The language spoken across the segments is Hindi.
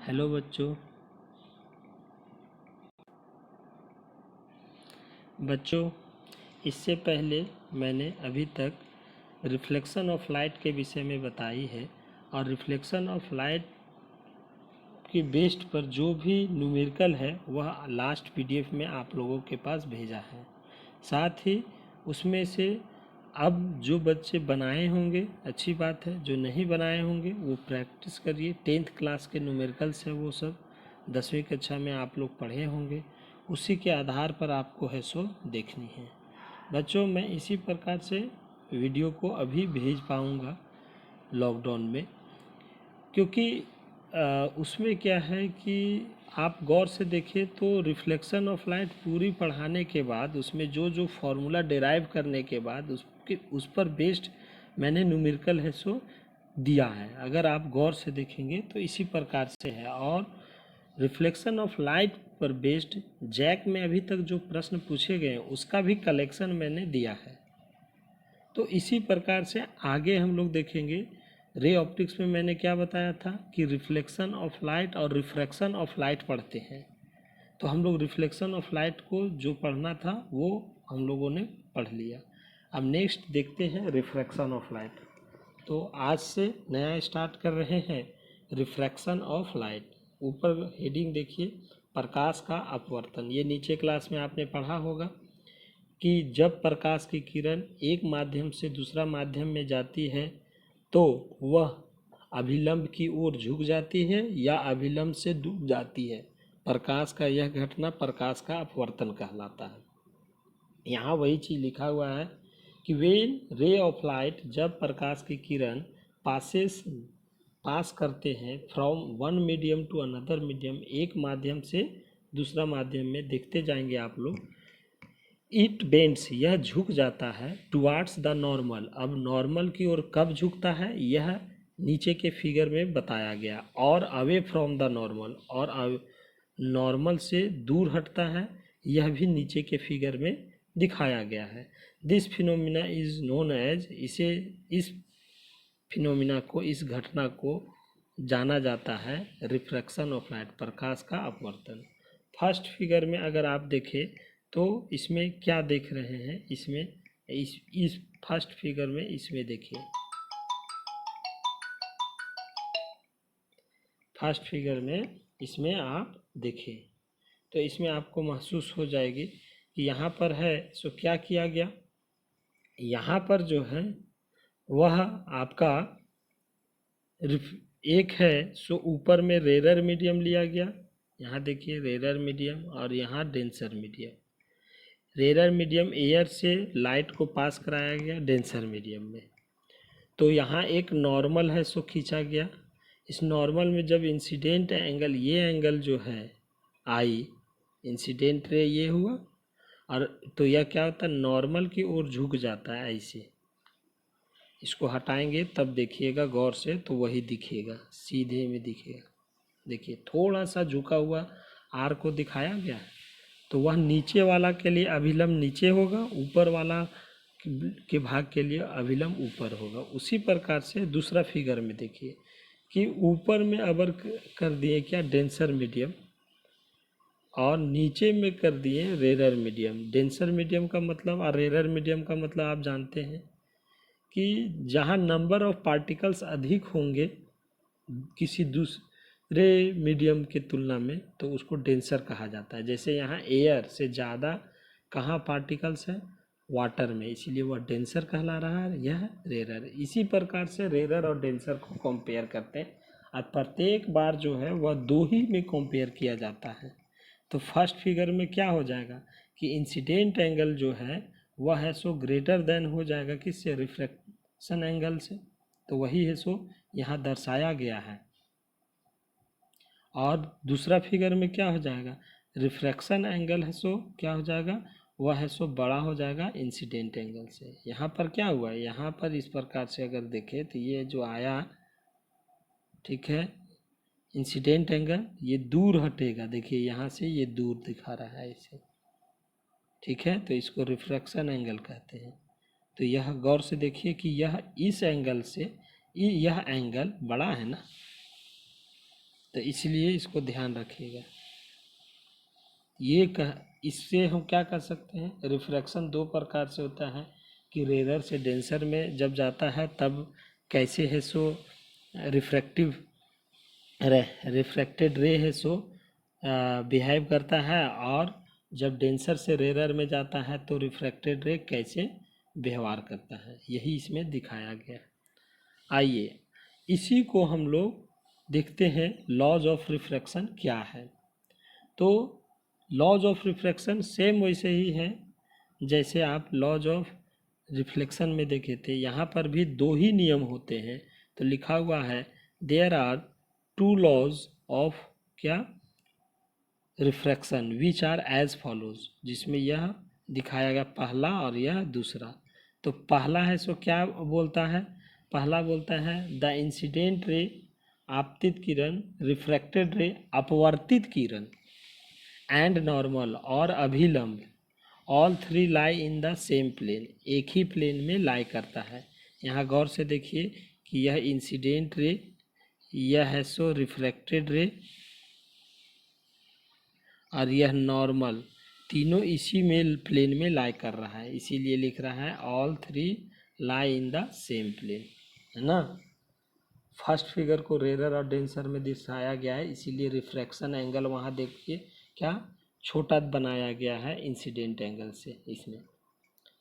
हेलो बच्चों, इससे पहले मैंने अभी तक रिफ्लेक्शन ऑफ लाइट के विषय में बताई है और रिफ्लेक्शन ऑफ लाइट के बेस्ड पर जो भी न्यूमेरिकल है वह लास्ट पीडीएफ में आप लोगों के पास भेजा है। साथ ही उसमें से अब जो बच्चे बनाए होंगे अच्छी बात है, जो नहीं बनाए होंगे वो प्रैक्टिस करिए। 10th क्लास के न्यूमेरिकल्स है, वो सब 10वीं कक्षा में आप लोग पढ़े होंगे, उसी के आधार पर आपको है सो देखनी है। बच्चों, मैं इसी प्रकार से वीडियो को अभी भेज पाऊँगा लॉकडाउन में, क्योंकि उसमें क्या है कि आप गौर से देखें तो रिफ्लेक्शन ऑफ लाइट पूरी पढ़ाने के बाद उसमें जो जो फार्मूला डिराइव करने के बाद उस पर बेस्ड मैंने न्यूमेरिकल है सो दिया है। अगर आप गौर से देखेंगे तो इसी प्रकार से है। और रिफ्लेक्शन ऑफ लाइट पर बेस्ड जैक में अभी तक जो प्रश्न पूछे गए हैं उसका भी कलेक्शन मैंने दिया है। तो इसी प्रकार से आगे हम लोग देखेंगे। रे ऑप्टिक्स में मैंने क्या बताया था कि रिफ्लेक्शन ऑफ लाइट और रिफ्रैक्शन ऑफ लाइट पढ़ते हैं। तो हम लोग रिफ्लेक्शन ऑफ लाइट को जो पढ़ना था वो हम लोगों ने पढ़ लिया। अब नेक्स्ट देखते हैं रिफ्रैक्शन ऑफ लाइट। तो आज से नया स्टार्ट कर रहे हैं रिफ्रैक्शन ऑफ लाइट। ऊपर हेडिंग देखिए, प्रकाश का अपवर्तन। ये नीचे क्लास में आपने पढ़ा होगा कि जब प्रकाश की किरण एक माध्यम से दूसरा माध्यम में जाती है तो वह अभिलंब की ओर झुक जाती है या अभिलंब से डूब जाती है। प्रकाश का यह घटना प्रकाश का अपवर्तन कहलाता है। यहाँ वही चीज़ लिखा हुआ है कि वेन रे ऑफ लाइट, जब प्रकाश की किरण पास करते हैं from one medium to another medium, एक माध्यम से दूसरा माध्यम में, देखते जाएंगे आप लोग। इट बेंड्स, यह झुक जाता है टुवार्ड्स द नॉर्मल। अब नॉर्मल की ओर कब झुकता है यह नीचे के फिगर में बताया गया। और अवे फ्रॉम द नॉर्मल, और नॉर्मल से दूर हटता है, यह भी नीचे के फिगर में दिखाया गया है। This phenomena is known as, इस फिनोमिना को, इस घटना को जाना जाता है रिफ्रैक्शन ऑफ लाइट, प्रकाश का अपवर्तन। फर्स्ट फिगर में अगर आप देखें तो इसमें क्या देख रहे हैं, इसमें इस फर्स्ट फिगर में इसमें देखिए, फर्स्ट फिगर में इसमें आप देखें तो इसमें आपको महसूस हो जाएगी कि यहाँ पर है सो क्या किया गया। यहाँ पर जो है वह आपका एक है सो ऊपर में रेरर मीडियम लिया गया। यहाँ देखिए रेरर मीडियम और यहाँ denser medium. Rarer medium air से लाइट को पास कराया गया डेंसर मीडियम में। तो यहाँ एक नॉर्मल है सो खींचा गया। इस नॉर्मल में जब इंसिडेंट एंगल, ये एंगल जो है आई, इंसिडेंट रे ये हुआ, और तो यह क्या होता है, नॉर्मल की ओर झुक जाता है ऐसे। इसको हटाएंगे तब देखिएगा गौर से तो वही दिखेगा, सीधे में दिखेगा। देखिए थोड़ा सा झुका हुआ आर को दिखाया गया है, तो वह नीचे वाला के लिए अभिलंब नीचे होगा, ऊपर वाला के भाग के लिए अभिलंब ऊपर होगा। उसी प्रकार से दूसरा फिगर में देखिए कि ऊपर में अबर कर दिए क्या, डेंसर मीडियम, और नीचे में कर दिए रेरर मीडियम। डेंसर मीडियम का मतलब और रेरर मीडियम का मतलब आप जानते हैं कि जहाँ नंबर ऑफ पार्टिकल्स अधिक होंगे किसी दूसरे मीडियम के तुलना में तो उसको डेंसर कहा जाता है। जैसे यहाँ एयर से ज़्यादा कहाँ पार्टिकल्स हैं, वाटर में, इसीलिए वह डेंसर कहला रहा है, यह रेरर। इसी प्रकार से रेरर और डेंसर को कंपेयर करते हैं और प्रत्येक बार जो है वह दो ही में कंपेयर किया जाता है। तो फर्स्ट फिगर में क्या हो जाएगा कि इंसिडेंट एंगल जो है वह है सो ग्रेटर देन हो जाएगा किससे, रिफ्लेक्शन एंगल से। तो वही है सो यहाँ दर्शाया गया है। और दूसरा फिगर में क्या हो जाएगा, रिफ्रैक्शन एंगल है सो क्या हो जाएगा, वह है सो बड़ा हो जाएगा इंसिडेंट एंगल से। यहाँ पर क्या हुआ है, यहाँ पर इस प्रकार से अगर देखें तो ये जो आया, ठीक है, इंसिडेंट एंगल ये दूर हटेगा। देखिए यहाँ से ये दूर दिखा रहा है इसे, ठीक है, तो इसको रिफ्रैक्शन एंगल कहते हैं। तो यह गौर से देखिए कि यह इस एंगल से, यह एंगल बड़ा है ना, तो इसलिए इसको ध्यान रखिएगा। इससे हम क्या कर सकते हैं, रिफ्रैक्शन दो प्रकार से होता है कि रेयर से डेंसर में जब जाता है तब कैसे है सो रिफ्रैक्टेड रे है सो बिहेव करता है, और जब डेंसर से रेयर में जाता है तो रिफ्रैक्टेड रे कैसे व्यवहार करता है, यही इसमें दिखाया गया। आइए इसी को हम लोग देखते हैं लॉज ऑफ रिफ्रैक्शन क्या है। तो लॉज ऑफ रिफ्रैक्शन सेम वैसे ही है जैसे आप लॉज ऑफ रिफ्लेक्शन में देखे थे। यहाँ पर भी दो ही नियम होते हैं। तो लिखा हुआ है there are two laws of क्या refraction which are as follows, जिसमें यह दिखाया गया पहला और यह दूसरा। तो पहला है सो क्या बोलता है, पहला बोलता है द इंसिडेंट रे आपतित किरण, रिफ्रैक्टेड रे अपवर्तित किरण, एंड नॉर्मल और अभिलंब, all three lie in the same plane, एक ही प्लेन में लाई करता है। यहाँ गौर से देखिए कि यह इंसिडेंट रे, यह है सो रिफ्रैक्टेड रे और यह नॉर्मल, तीनों इसी में प्लेन में लाई कर रहा है, इसीलिए लिख रहा है all three lie in the same plane, है ना। फर्स्ट फिगर को रेयर और डेंसर में दिखाया गया है, इसीलिए रिफ्रैक्शन एंगल वहाँ देखिए क्या छोटा बनाया गया है इंसिडेंट एंगल से। इसमें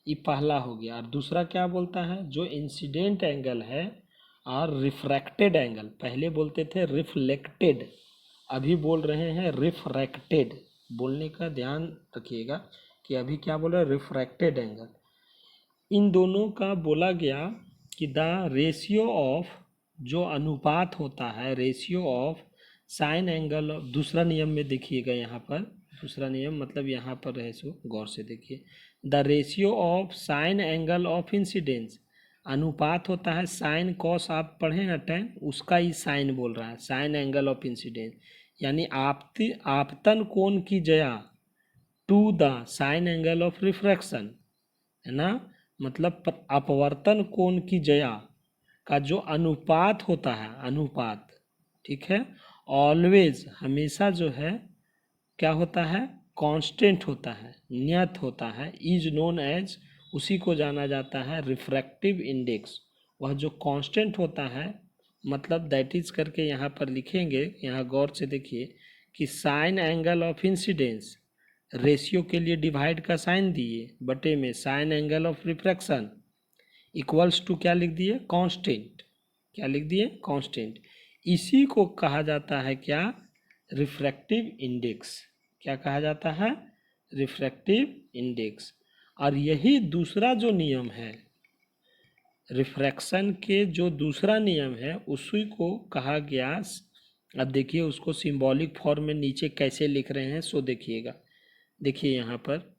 ये पहला हो गया। और दूसरा क्या बोलता है, जो इंसिडेंट एंगल है और रिफ्रैक्टेड एंगल, पहले बोलते थे रिफ्लेक्टेड, अभी बोल रहे हैं रिफ्रैक्टेड। बोलने का ध्यान रखिएगा कि अभी क्या बोल रहे हैं, रिफ्रैक्टेड एंगल। इन दोनों का बोला गया कि द रेशियो ऑफ, जो अनुपात होता है, रेशियो ऑफ साइन एंगल, दूसरा नियम में देखिएगा यहाँ पर, दूसरा नियम मतलब यहाँ पर है सो गौर से देखिए, the ratio of sine angle of incidence, अनुपात होता है साइन कॉस, आप पढ़े ना टेन, उसका ही साइन बोल रहा है, साइन एंगल ऑफ इंसिडेंस, यानी आपतन कोण की जया to the sine angle of refraction, है ना, मतलब अपवर्तन कोण की जया का जो अनुपात होता है, अनुपात, ठीक है, ऑलवेज हमेशा जो है क्या होता है, कांस्टेंट होता है, नियत होता है, इज नोन एज, उसी को जाना जाता है रिफ्रैक्टिव इंडेक्स। वह जो कांस्टेंट होता है, मतलब दैट इज करके यहाँ पर लिखेंगे, यहाँ गौर से देखिए कि sine angle of incidence, ratio के लिए डिवाइड का साइन दिए, बटे में sine angle of refraction equals to क्या लिख दिए, कांस्टेंट, क्या लिख दिए, कांस्टेंट। इसी को कहा जाता है क्या, रिफ्रैक्टिव इंडेक्स। क्या कहा जाता है, रिफ्रैक्टिव इंडेक्स। और यही दूसरा जो नियम है रिफ्रैक्शन के, जो दूसरा नियम है उसी को कहा गया, अब देखिए उसको सिंबॉलिक फॉर्म में नीचे कैसे लिख रहे हैं सो देखिएगा। देखिए यहाँ पर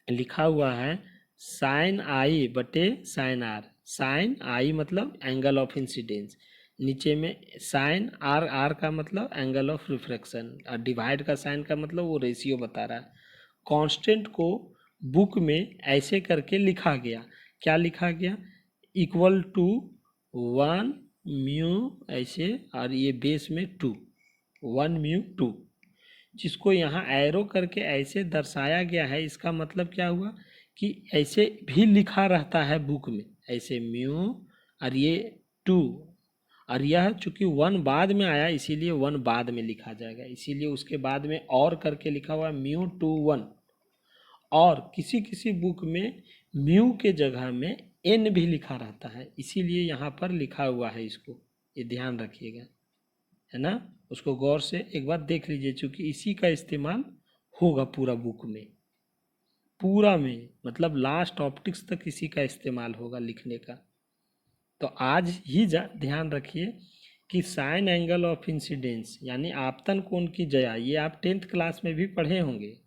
लिखा हुआ है साइन आई बटे साइन आर, साइन आई मतलब एंगल ऑफ इंसिडेंस, नीचे में साइन आर, आर का मतलब एंगल ऑफ रिफ्रैक्शन, और डिवाइड का साइन का मतलब वो रेशियो बता रहा है। कांस्टेंट को बुक में ऐसे करके लिखा गया, क्या लिखा गया, इक्वल टू 1 म्यू ऐसे, और ये बेस में 2, 1 म्यू 2, जिसको यहाँ एरो करके ऐसे दर्शाया गया है। इसका मतलब क्या हुआ कि ऐसे भी लिखा रहता है बुक में, ऐसे म्यू और ये 2, और यह चूंकि 1 बाद में आया इसीलिए 1 बाद में लिखा जाएगा, इसीलिए उसके बाद में और करके लिखा हुआ म्यू 2 1। और किसी किसी बुक में म्यू के जगह में एन भी लिखा रहता है, इसीलिए यहाँ पर लिखा हुआ है, इसको ये ध्यान रखिएगा, है ना। उसको गौर से एक बार देख लीजिए, चूँकि इसी का इस्तेमाल होगा पूरा बुक में, पूरा में मतलब लास्ट ऑप्टिक्स तक इसी का इस्तेमाल होगा लिखने का। तो आज ही ध्यान रखिए कि साइन एंगल ऑफ इंसिडेंस यानी आपतन कोण की जया, ये आप 10th क्लास में भी पढ़े होंगे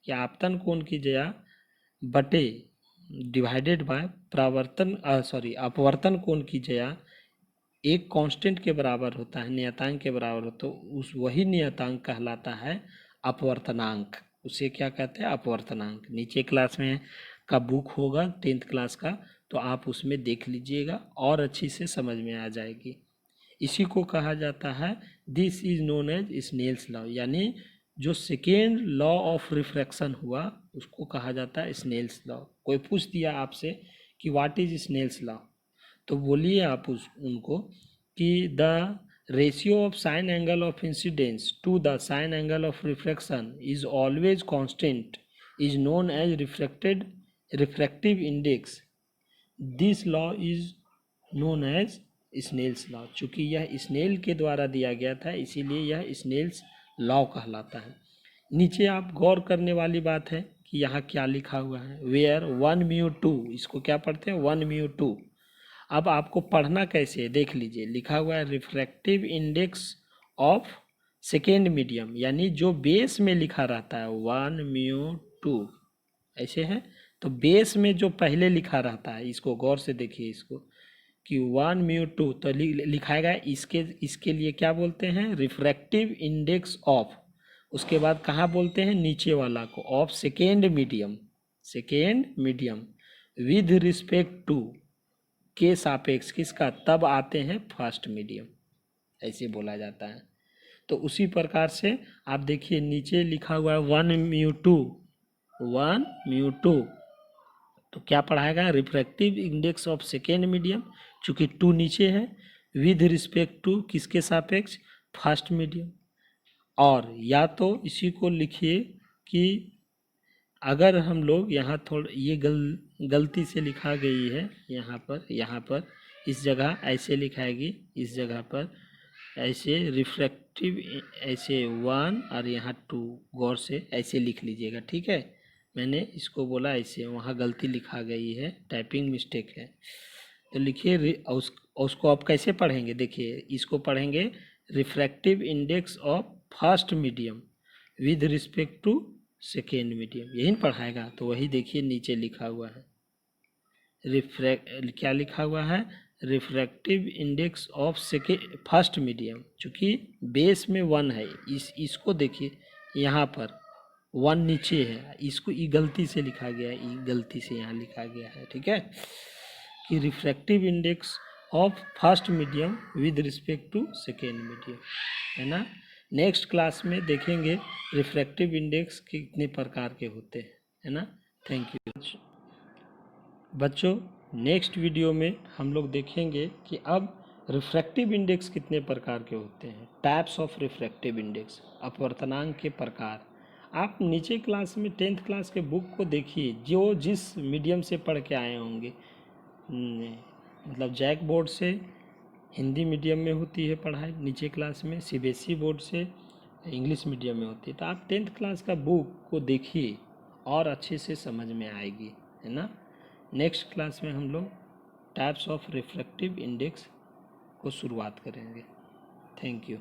कि आपतन कोण की जया बटे डिवाइडेड बाय अपवर्तन कोण की जया एक कांस्टेंट के बराबर होता है, नियतांक के बराबर होता है, तो उस वही नियतांक कहलाता है अपवर्तनांक। उसे क्या कहते हैं, अपवर्तनांक। नीचे क्लास में का बुक होगा 10th क्लास का, तो आप उसमें देख लीजिएगा और अच्छी से समझ में आ जाएगी। इसी को कहा जाता है, this is known as Snell's law, यानी जो सेकेंड लॉ ऑफ रिफ्रैक्शन हुआ उसको कहा जाता है स्नेल्स लॉ। कोई पूछ दिया आपसे कि व्हाट इज स्नेल्स लॉ, तो बोलिए आप उनको कि the ratio of sine angle of incidence to the sine angle of refraction is always constant, is known as refractive index. This law is known as Snell's law. चूँकि यह स्नेल के द्वारा दिया गया था इसीलिए यह स्नेल्स लॉ कहलाता है। नीचे आप गौर करने वाली बात है कि यहाँ क्या लिखा हुआ है, वेयर 1μ2, इसको क्या पढ़ते हैं 1μ2। अब आपको पढ़ना कैसे है देख लीजिए, लिखा हुआ है refractive index of second medium, यानी जो बेस में लिखा रहता है 1μ2 ऐसे है। तो बेस में जो पहले लिखा रहता है, इसको गौर से देखिए इसको कि 1μ2, तो लिखाएगा इसके लिए क्या बोलते हैं, रिफ्रैक्टिव इंडेक्स ऑफ। उसके बाद कहाँ बोलते हैं, नीचे वाला को, of second medium with respect to, के सापेक्ष किसका, तब आते हैं फर्स्ट मीडियम, ऐसे बोला जाता है। तो उसी प्रकार से आप देखिए नीचे लिखा हुआ है 1μ2, तो क्या पढ़ाएगा, refractive index of second medium, चूँकि 2 नीचे है, विद रिस्पेक्ट टू किसके सापेक्ष, फर्स्ट मीडियम। और या तो इसी को लिखिए कि अगर हम लोग यहाँ थोड़ा ये गलती से लिखा गई है, यहाँ पर इस जगह ऐसे लिखाएगी, इस जगह पर ऐसे रिफ्रैक्टिव ऐसे 1 और यहाँ 2 गौर से ऐसे लिख लीजिएगा, ठीक है। मैंने इसको बोला ऐसे, वहाँ गलती लिखा गई है, टाइपिंग मिस्टेक है। तो लिखिए उसको आप कैसे पढ़ेंगे, देखिए इसको पढ़ेंगे refractive index of first medium with respect to second medium, यही पढ़ाएगा। तो वही देखिए नीचे लिखा हुआ है क्या लिखा हुआ है, refractive index of first medium. चूँकि बेस में 1 है, इसको देखिए यहाँ पर 1 नीचे है, इसको ई गलती से लिखा गया है, ई गलती से यहाँ लिखा गया है, ठीक है, कि refractive index of first medium with respect to second medium, है ना। नेक्स्ट क्लास में देखेंगे रिफ्रैक्टिव इंडेक्स कितने प्रकार के होते हैं, है ना। थैंक यू बच्चों। नेक्स्ट वीडियो में हम लोग देखेंगे कि अब रिफ्रैक्टिव इंडेक्स कितने प्रकार के होते हैं, टाइप्स ऑफ रिफ्रैक्टिव इंडेक्स, अपवर्तनांक के प्रकार। आप नीचे क्लास में 10th क्लास के बुक को देखिए, जो जिस मीडियम से पढ़ के आए होंगे, मतलब जैक बोर्ड से हिंदी मीडियम में होती है पढ़ाई, नीचे क्लास में सीबीएसई बोर्ड से इंग्लिश मीडियम में होती है। तो आप 10th क्लास का बुक को देखिए और अच्छे से समझ में आएगी, है ना। नेक्स्ट क्लास में हम लोग टाइप्स ऑफ रिफ्रैक्टिव इंडेक्स को शुरुआत करेंगे। Thank you.